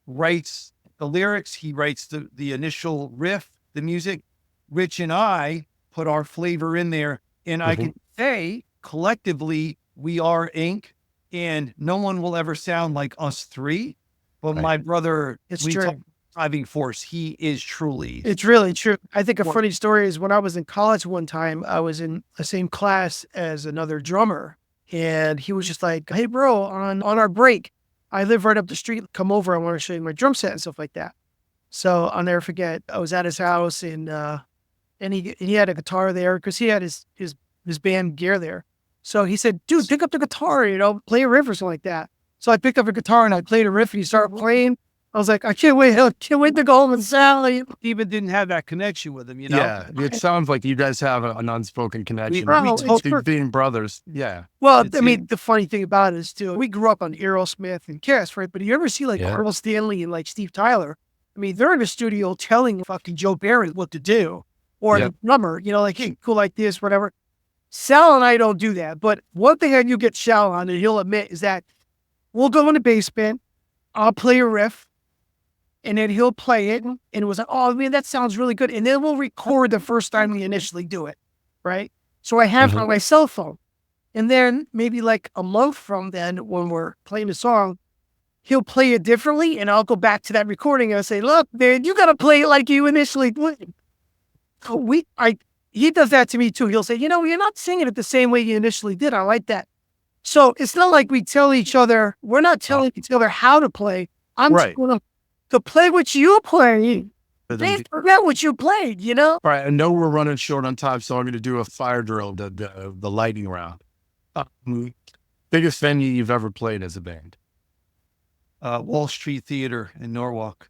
writes the lyrics. He writes the initial riff, the music. Rich and I put our flavor in there. And I can say collectively, we are Ink, and no one will ever sound like us three. But my brother, it's true. Driving force. He is truly. It's really true. I think a funny story is when I was in college one time, I was in the same class as another drummer, and he was just like, hey, bro, on our break, I live right up the street. Come over. I want to show you my drum set and stuff like that. So I'll never forget. I was at his house, and he had a guitar there because he had his band gear there. So he said, dude, pick up the guitar, you know, play a riff or something like that. So I picked up a guitar and I played a riff, and he started playing. I was like, I can't wait to go home and Sally. Even didn't have that connection with him, you know? Yeah, it sounds like you guys have an unspoken connection. Being brothers, yeah. Well, I mean, the funny thing about it is, too, we grew up on Aerosmith and Kiss, right? But you ever see, like, Earl Stanley and, like, Steve Tyler? I mean, they're in the studio telling fucking Joe Barry what to do. Or the drummer, you know, like, hey, cool like this, whatever. Sal and I don't do that. But one thing I do get Sal on, and he'll admit, is that we'll go in the basement, I'll play a riff, and then he'll play it, and it was like, oh, man, that sounds really good. And then we'll record the first time we initially do it, right? So I have it on my cell phone. And then maybe like a month from then, when we're playing the song, he'll play it differently, and I'll go back to that recording and I'll say, look, man, you got to play it like you initially played. He does that to me too. He'll say, you're not singing it the same way you initially did. I like that. So it's not like we tell each other, we're not telling each other how to play. I'm just going to play what you play. They forget what you played, All right, I know we're running short on time, so I'm going to do a fire drill, the lightning round. Biggest venue you've ever played as a band? Wall Street Theater in Norwalk.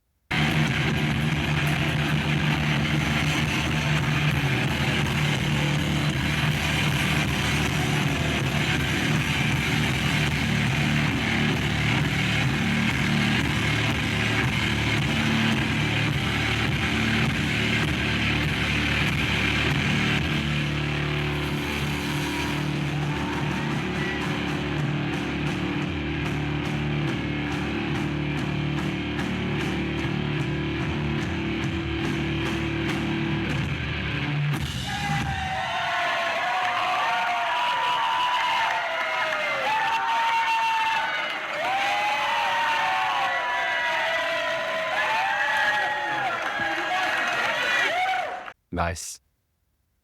Nice.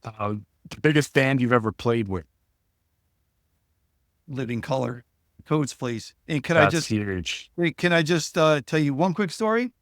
The biggest band you've ever played with? Living Color, Toad's Place. And That's huge. Can I just tell you one quick story?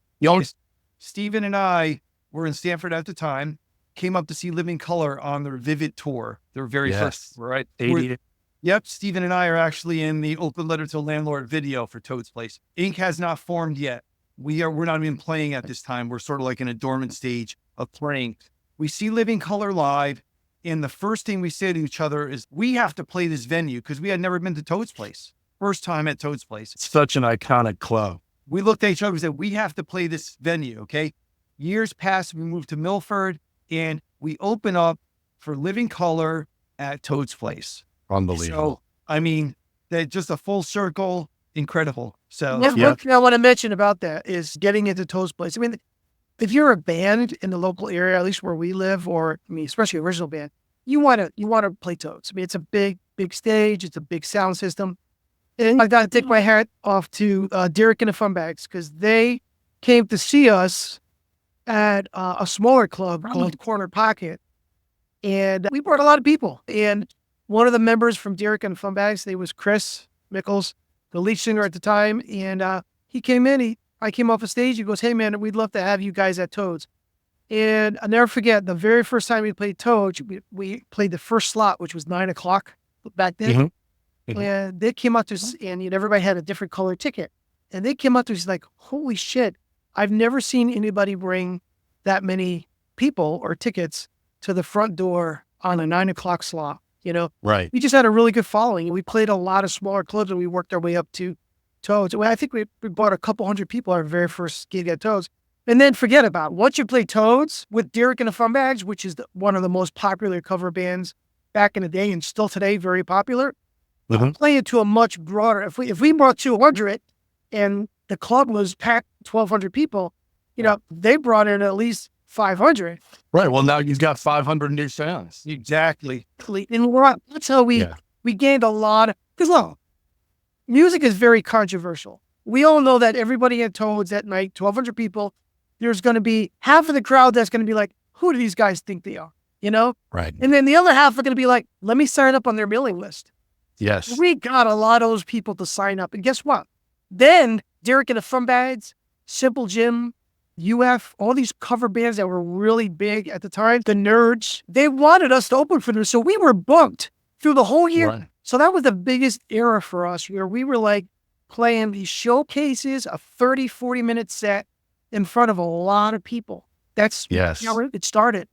Steven and I were in Stanford at the time, came up to see Living Color on their Vivid tour, their very first, right? 80. Yep. Steven and I are actually in the Open Letter to Landlord video for Toad's Place. Ink has not formed yet. We're not even playing at this time. We're sort of like in a dormant stage of playing. We see Living Color live, and the first thing we say to each other is, we have to play this venue, because we had never been to Toad's Place. First time at Toad's Place. It's such an iconic club. We looked at each other and said, we have to play this venue, okay? Years passed, we moved to Milford, and we open up for Living Color at Toad's Place. Unbelievable. So, I mean, that just a full circle, incredible. So, one thing I want to mention about that is getting into Toad's Place. I mean, if you're a band in the local area, at least where we live, or especially original band, you want to play Toad's. I mean, it's a big stage, it's a big sound system, and I got to take my hat off to Derek and the Funbags, because they came to see us at a smaller club called Corner Pocket, and we brought a lot of people. And one of the members from Derek and the Funbags, they was Chris Mickles, the lead singer at the time, and he came in. I came off a stage. He goes, "Hey man, we'd love to have you guys at Toad's." And I'll never forget the very first time we played Toad's. We played the first slot, which was 9 o'clock back then. And they came out to us, and everybody had a different color ticket. And they came out to us like, "Holy shit! I've never seen anybody bring that many people or tickets to the front door on a 9 o'clock slot." Right. We just had a really good following. We played a lot of smaller clubs, and we worked our way up to Toad's. Well, I think we brought a couple hundred people our very first gig at Toad's. And then forget about it. Once you play Toad's with Derek and the Funbags, which is one of the most popular cover bands back in the day and still today very popular, play it to a much broader. If we brought 200 and the club was packed 1,200 people, they brought in at least 500. Right. Well, now you've got 500 new fans. exactly. And that's how we gained a lot of, because look, music is very controversial. We all know that everybody at Toad's that night, 1,200 people, there's going to be half of the crowd that's going to be like, who do these guys think they are? Right. And then the other half are going to be like, let me sign up on their mailing list. Yes. We got a lot of those people to sign up. And guess what? Then Derek and the Funbags, Simple Jim, UF, all these cover bands that were really big at the time, the Nerds, they wanted us to open for them. So we were booked through the whole year. Right. So that was the biggest era for us, where we were like playing these showcases, a 30, 40-minute set in front of a lot of people. That's how it started.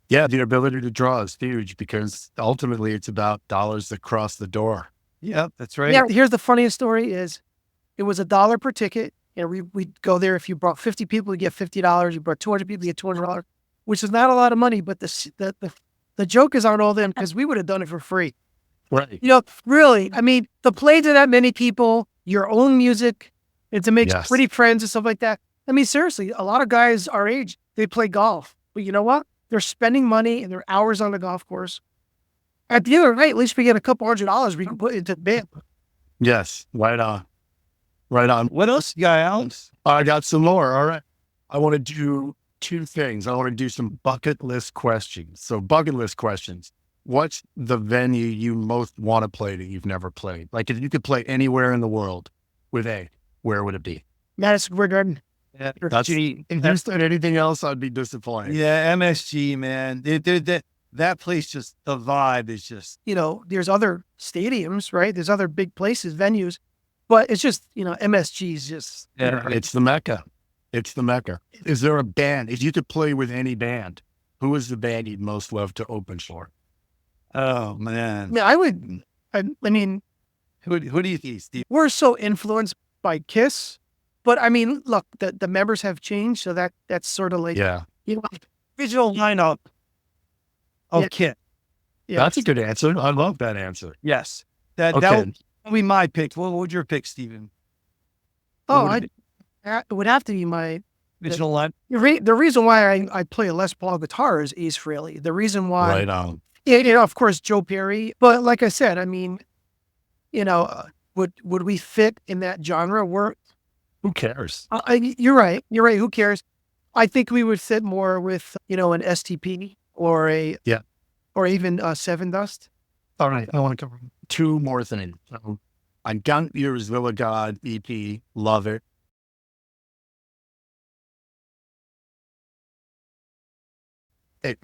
Yeah, the ability to draw is huge, because ultimately it's about dollars that cross the door. Yeah, that's right. Yeah, here's the funniest story is it was $1 per ticket. We'd go there. If you brought 50 people, you get $50. You brought 200 people, you get $200, which is not a lot of money. But the joke is on all them, because we would have done it for free. Right. Really, I mean, to play to that many people, your own music, and to make pretty friends and stuff like that. I mean, seriously, a lot of guys our age, they play golf. But you know what? They're spending money and their hours on the golf course. At the end of the night, at least we get a couple $100 we can put into the band. Yes. Right on. Right on. What else you got, Alex? I got some more. All right. I want to do two things. I want to do some bucket list questions. So bucket list questions. What's the venue you most want to play that you've never played? Like if you could play anywhere in the world with A, where would it be? Madison Square Garden. Yeah, That's, if you said anything else, I'd be disappointed. yeah, MSG, man. That place, just the vibe is just. You know, there's other stadiums, right? There's other big places, venues, but it's just, you know, MSG is just. Yeah. It's the Mecca. It's the Mecca. Is there a band, if you could play with any band, who is the band you'd most love to open for? Oh man. Yeah, I mean, Who do you think, Steve? we're so influenced by Kiss, but I mean, look, the members have changed, so that's sort of like, Yeah. you know, Visual lineup. Oh, Yeah. Kit. yeah. That's a good answer. I love that answer. Yes. That Okay. would be my pick. What would your pick, Steven? Oh, What would it would have to be my. Visual line. The reason why I play a Les Paul guitar is Ace Frehley. The reason why, Right on. yeah, you know, of course, Joe Perry. But like I said, I mean, you know, would we fit in that genre? Who cares? You're right. You're right. Who cares? I think we would fit more with, you know, an STP or Yeah. or even Seven Dust. All right. I want to cover two more things. So, I got your Villa God EP. Love it.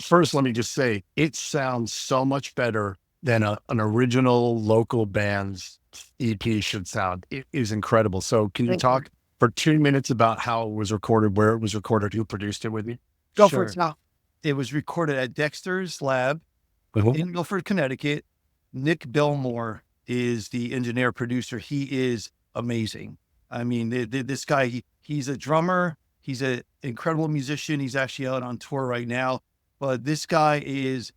First, let me just say, it sounds so much better than an original local band's EP should sound. It is incredible. So can you Thank talk for 2 minutes about how it was recorded, where it was recorded, who produced it with you? Go for it now. It was recorded at Dexter's Lab in Milford, Connecticut. Nick Belmore is the engineer producer. He is amazing. I mean, this guy, he's a drummer. He's an incredible musician. He's actually out on tour right now. But this guy is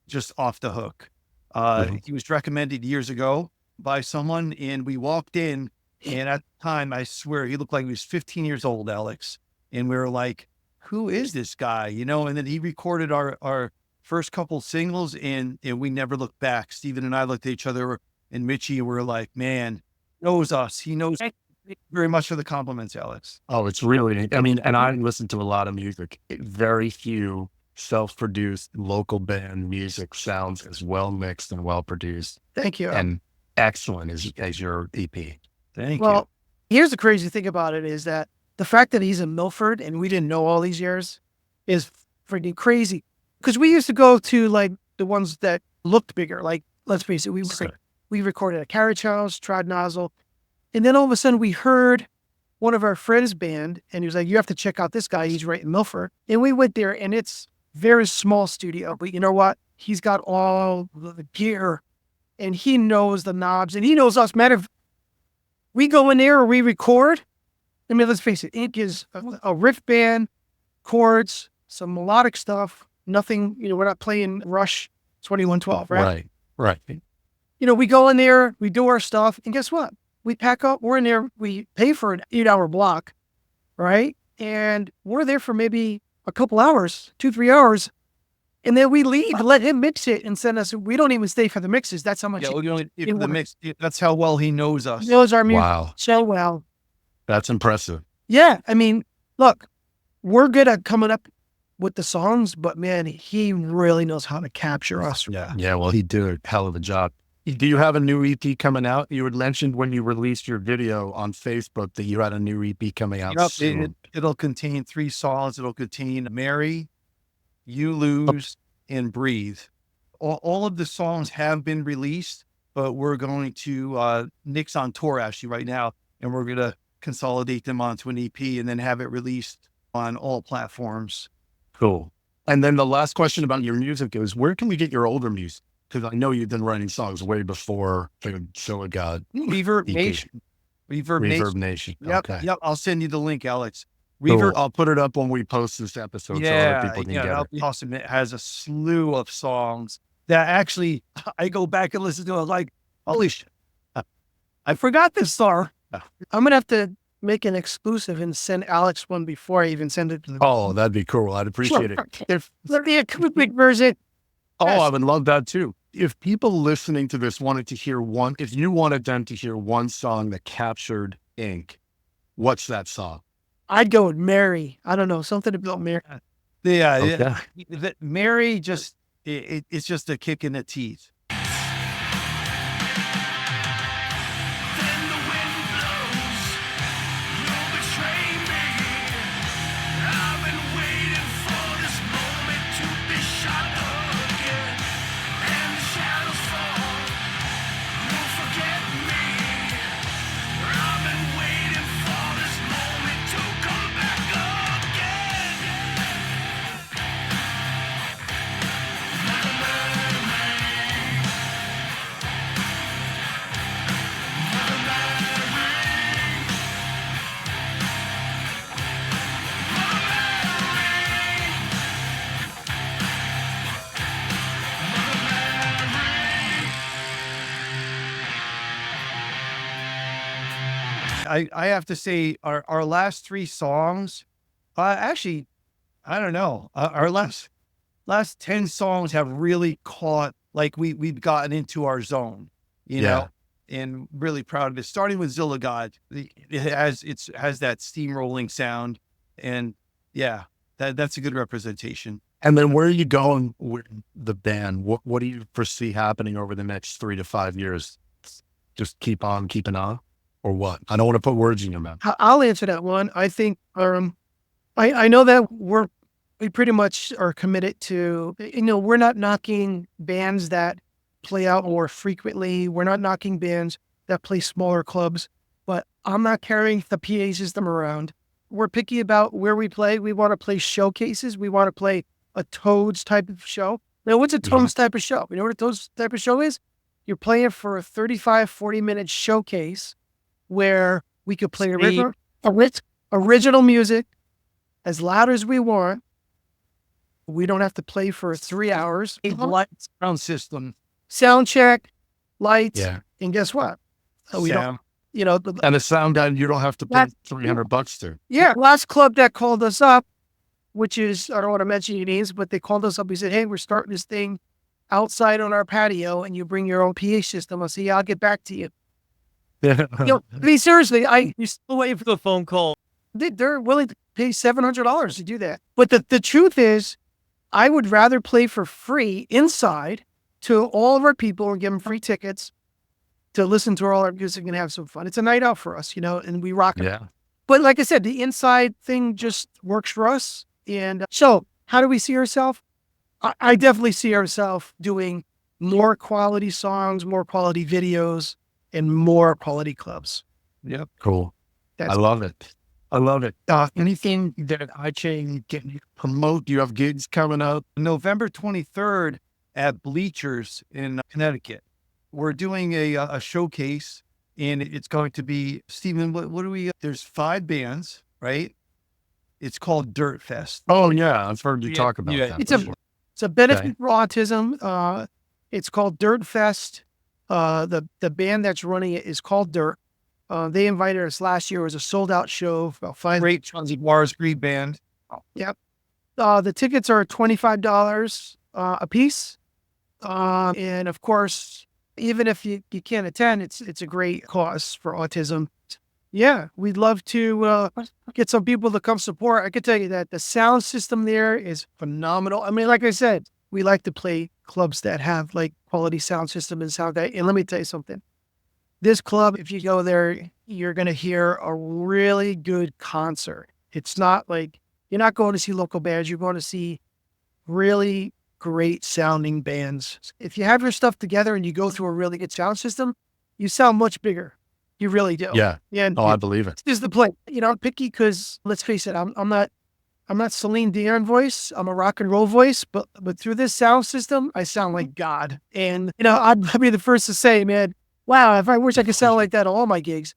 just off the hook. He was recommended years ago by someone, and we walked in, and at the time, I swear, he looked like he was 15 years old, Alex. And we were like, who is this guy? You know, and then he recorded our first couple singles, and we never looked back. Steven and I looked at each other, and Mitchie, were like, man, knows us. He knows. Thank you very much for the compliments, Alex. Oh, it's really, I mean, and I listen to a lot of music. Very few self-produced local band music sounds as well mixed and well produced Thank you. and excellent as your EP. Thank Well, here's the crazy thing about it is that the fact that he's in Milford and we didn't know all these years is freaking crazy. Because we used to go to like the ones that looked bigger. Like, let's face it, we recorded at Carriage House, Trod Nozzle. And then all of a sudden we heard one of our friends' band and he was like, you have to check out this guy. He's right in Milford. And we went there and it's very small studio, but you know what? He's got all the gear and he knows the knobs and he knows us. Matter of we go in there or we record. I mean, let's face it, it is a riff band, chords, some melodic stuff, nothing, you know, we're not playing Rush 2112, right? Right. You know, we go in there, we do our stuff, and guess what? We pack up, we're in there, we pay for an 8-hour block, right? And we're there for maybe a couple hours, 2-3 hours. And then we leave, let him mix it and send us. We don't even stay for the mixes. That's how much the mix. That's how well he knows us. he knows our music Wow. so well. That's impressive. Yeah. I mean, look, we're good at coming up with the songs, but man, he really knows how to capture us. Yeah. Yeah, well, he did a hell of a job. Do you have a new EP coming out? You had mentioned when you released your video on Facebook that you had a new EP coming out Yep, soon. it'll contain 3 songs. It'll contain Mary, You Lose, and Breathe. All of the songs have been released, but we're going to, Nick's on tour actually right now, and we're going to consolidate them onto an EP and then have it released on all platforms. Cool. And then the last question about your music is, where can we get your older music? Because I know you've been writing songs way before the Show of God. Reverb EP. Nation. Reverb Nation. Yep, Okay. yep. I'll send you the link, Alex. Cool. Reverb. I'll put it up when we post this episode so other people can get that'll it. be awesome. It has a slew of songs that actually I go back and listen to. I was like, holy shit, I forgot this song. I'm going to have to make an exclusive and send Alex one before I even send it to the. Oh, that'd be cool. I'd appreciate it. If Let me a complete version. I would love that too. If people listening to this wanted to hear one, if you wanted them to hear one song that captured Ink, what's that song? I'd go with Mary. I don't know, something about Mary. Yeah, Okay. Mary just it's just a kick in the teeth. I have to say our last three songs, actually, I don't know. Our last 10 songs have really caught, like we've gotten into our zone, you Yeah. know, and really proud of it. Starting with Zilla God, it has that steamrolling sound, and yeah, that's a good representation. And then where are you going with the band? What do you foresee happening over the next 3 to 5 years? Just keep on keeping on, or what? I don't want to put words in your mouth. I'll answer that one. I think, I know that we pretty much are committed to, we're not knocking bands that play out more frequently. We're not knocking bands that play smaller clubs, but I'm not carrying the PA system around. We're picky about where we play. We want to play showcases. We want to play a Toads type of show. Now, what's a Toads type of show? You know what a Toads type of show is? You're playing for a 35, 40-minute showcase where we could play original music as loud as we want. We don't have to play for 3 hours. Lights, sound system, Sound check, lights, Yeah. and guess what? We don't, sound. And the sound guy, you don't have to pay $300 to. yeah. Last club that called us up, which is, I don't want to mention any names, but they called us up. We said, hey, we're starting this thing outside on our patio, and you bring your own PA system. I'll see you. I'll get back to you. Yeah. I mean, seriously, You're still waiting for the phone call. they're willing to pay $700 to do that. But the truth is, I would rather play for free inside to all of our people and give them free tickets to listen to all our music and have some fun. It's a night out for us, and we rock it. Yeah. But like I said, the inside thing just works for us. And so how do we see ourselves? I definitely see ourselves doing more quality songs, more quality videos, and more quality clubs. Yep. Cool. That's- I love it. I love it. Anything that I can get you to promote? Do you have gigs coming up? November 23rd at Bleachers in Connecticut. We're doing a showcase, and it's going to be, Stephen, what do we, there's 5 bands, right? It's called Dirt Fest. Oh yeah, I've heard you talk about that. It's a benefit for autism. It's called Dirt Fest. The band that's running it is called Dirt. They invited us last year. It was a sold out show. About 5 Great Bars, great band. Yep. The tickets are $25 a piece. And of course, even if you can't attend, it's a great cause for autism. Yeah, we'd love to get some people to come support. I can tell you that the sound system there is phenomenal. I mean, like I said, we like to play clubs that have like quality sound system and sound guy. And let me tell you something. This club, if you go there, you're going to hear a really good concert. It's not like, you're not going to see local bands. You're going to see really great sounding bands. If you have your stuff together and you go through a really good sound system, you sound much bigger. You really do. Yeah. And Oh, I believe it. this is the play. I'm picky because let's face it, I'm not Celine Dion voice. I'm a rock and roll voice, but through this sound system, I sound like God. And I'd be the first to say, man, wow, if I wish I could sound like that at all my gigs.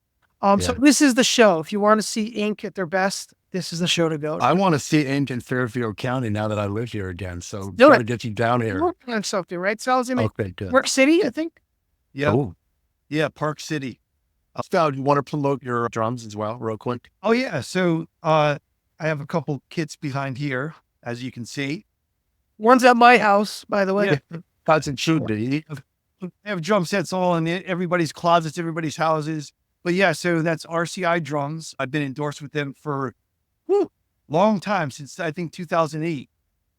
So this is the show. If you want to see Ink at their best, this is the show to go to. I want to see Ink in Fairfield County now that I live here again. So Do gotta it. get you down here. Working on something, right? Sal's in Okay, good. Work City, I think. Yeah. Oh, Yeah. Park City. Sal, you want to promote your drums as well, real quick? Oh yeah. So, I have a couple kits behind here, as you can see. One's at my house, by the way. Yeah. That's it should be. I have drum sets all in everybody's closets, everybody's houses. But yeah, so that's RCI Drums. I've been endorsed with them for long time, since I think 2008.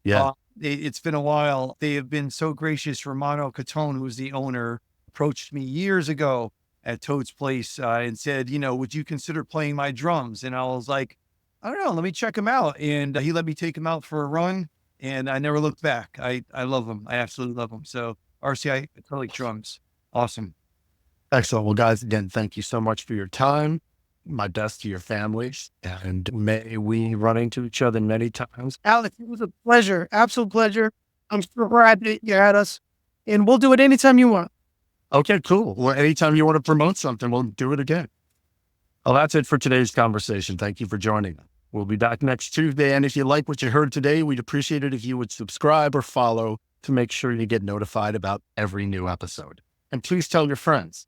Yeah. It's been a while. They have been so gracious. Romano Catone, who's the owner, approached me years ago at Toad's Place and said, would you consider playing my drums? And I was like, I don't know, let me check him out. And he let me take him out for a run, and I never looked back. I love them. I absolutely love them. So RCI Acrylic Drums. Awesome. Excellent. Well, guys, again, thank you so much for your time. My best to your families, and may we run into each other many times. Alex, it was a pleasure. Absolute pleasure. I'm so glad that you had us, and we'll do it anytime you want. Okay, cool. Well, anytime you want to promote something, we'll do it again. Well, that's it for today's conversation. Thank you for joining. We'll be back next Tuesday. And if you like what you heard today, we'd appreciate it if you would subscribe or follow to make sure you get notified about every new episode. And please tell your friends.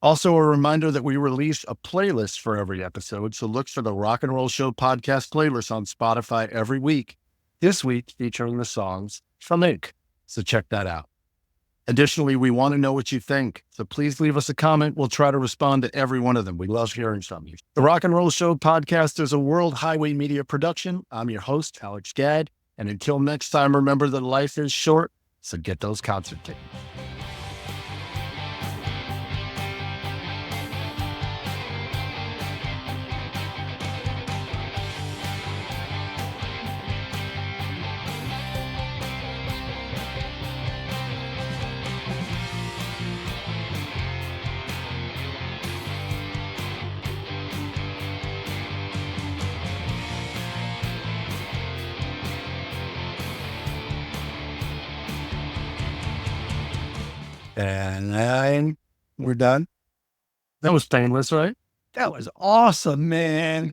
Also, a reminder that we release a playlist for every episode, so look for the Rock and Roll Show podcast playlist on Spotify every week. This week, featuring the songs from Inc. So check that out. Additionally, we want to know what you think, so please leave us a comment. We'll try to respond to every one of them. We love hearing from you. The Rock and Roll Show podcast is a World Highway Media production. I'm your host, Alex Gadd. And until next time, remember that life is short, so get those concert tickets. And we're done. That was painless, right? That was awesome, man.